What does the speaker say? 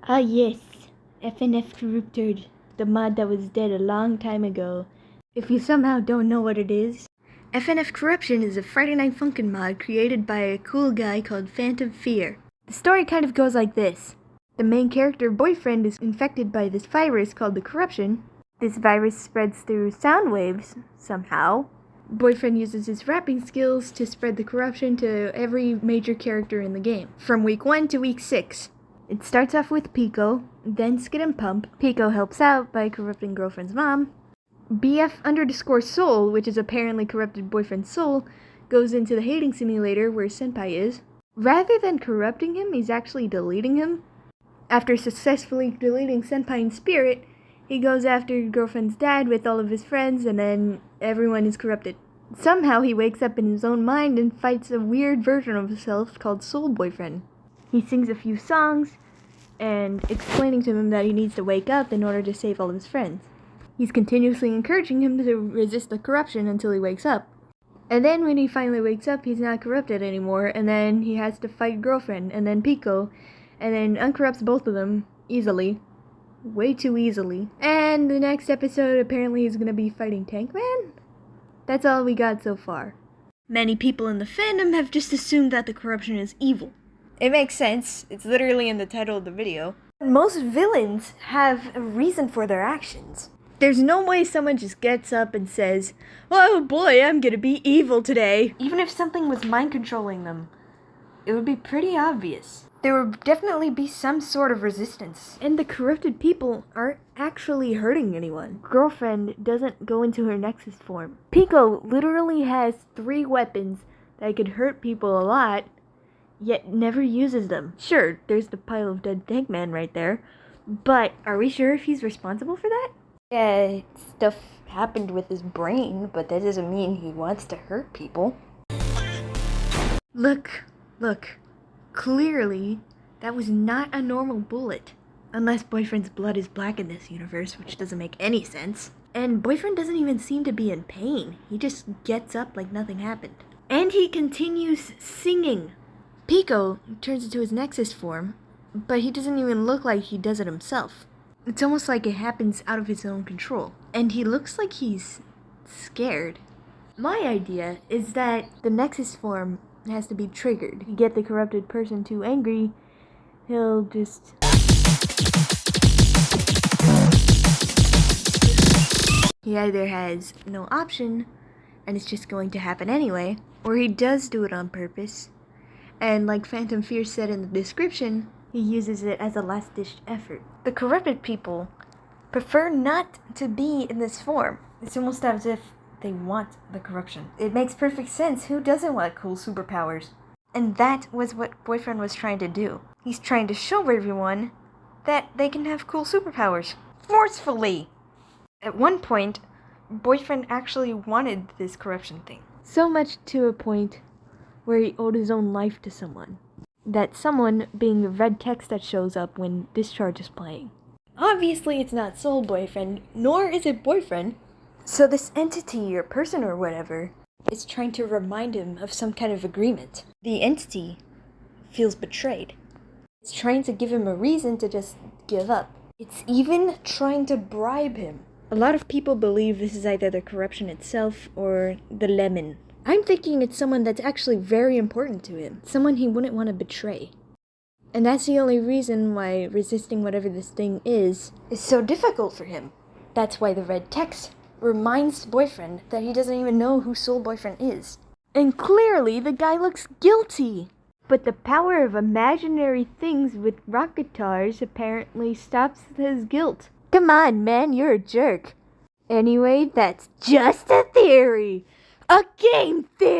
Ah yes, FNF Corrupted, the mod that was dead a long time ago. If you somehow don't know what it is, FNF Corruption is a Friday Night Funkin' mod created by a cool guy called Phantom Fear. The story kind of goes like this. The main character boyfriend is infected by this virus called the Corruption. This virus spreads through sound waves, somehow. Boyfriend uses his rapping skills to spread the corruption to every major character in the game, from week 1 to week 6. It starts off with Pico, then Skid and Pump. Pico helps out by corrupting girlfriend's mom. BF_Soul, which is apparently corrupted boyfriend's soul, goes into the hating simulator where Senpai is. Rather than corrupting him, he's actually deleting him. After successfully deleting Senpai in spirit, he goes after girlfriend's dad with all of his friends, and then everyone is corrupted. Somehow he wakes up in his own mind and fights a weird version of himself called Soul Boyfriend. He sings a few songs, and explaining to him that he needs to wake up in order to save all of his friends. He's continuously encouraging him to resist the corruption until he wakes up. And then when he finally wakes up, he's not corrupted anymore, and then he has to fight girlfriend, and then Pico, and then uncorrupts both of them easily. Way too easily. And the next episode apparently is gonna be fighting Tankman? That's all we got so far. Many people in the fandom have just assumed that the corruption is evil. It makes sense. It's literally in the title of the video. Most villains have a reason for their actions. There's no way someone just gets up and says, "Oh boy, I'm gonna be evil today." Even if something was mind controlling them, it would be pretty obvious. There would definitely be some sort of resistance. And the corrupted people aren't actually hurting anyone. Girlfriend doesn't go into her Nexus form. Pico literally has 3 weapons that could hurt people a lot, yet never uses them. Sure, there's the pile of dead Tankman right there, but are we sure if he's responsible for that? Yeah, stuff happened with his brain, but that doesn't mean he wants to hurt people. Look. Clearly, that was not a normal bullet. Unless Boyfriend's blood is black in this universe, which doesn't make any sense. And Boyfriend doesn't even seem to be in pain. He just gets up like nothing happened. And he continues singing. Pico turns into his Nexus form, but he doesn't even look like he does it himself. It's almost like it happens out of his own control. And he looks like he's scared. My idea is that the Nexus form has to be triggered. If you get the corrupted person too angry, he'll just... He either has no option, and it's just going to happen anyway, or he does do it on purpose, and like Phantom Fear said in the description, he uses it as a last-ditch effort. The corrupted people prefer not to be in this form. It's almost as if they want the corruption. It makes perfect sense. Who doesn't want cool superpowers? And that was what Boyfriend was trying to do. He's trying to show everyone that they can have cool superpowers. Forcefully! At one point, Boyfriend actually wanted this corruption thing. So much to a point where he owed his own life to someone. That someone being the red text that shows up when Discharge is playing. Obviously it's not Soul Boyfriend, nor is it Boyfriend. So this entity or person or whatever is trying to remind him of some kind of agreement. The entity feels betrayed. It's trying to give him a reason to just give up. It's even trying to bribe him. A lot of people believe this is either the corruption itself or the lemon. I'm thinking it's someone that's actually very important to him. Someone he wouldn't want to betray. And that's the only reason why resisting whatever this thing is so difficult for him. That's why the red text reminds Boyfriend that he doesn't even know who Soul Boyfriend is. And clearly the guy looks guilty. But the power of imaginary things with rock guitars apparently stops his guilt. Come on, man, you're a jerk. Anyway, that's just a theory. A game theory!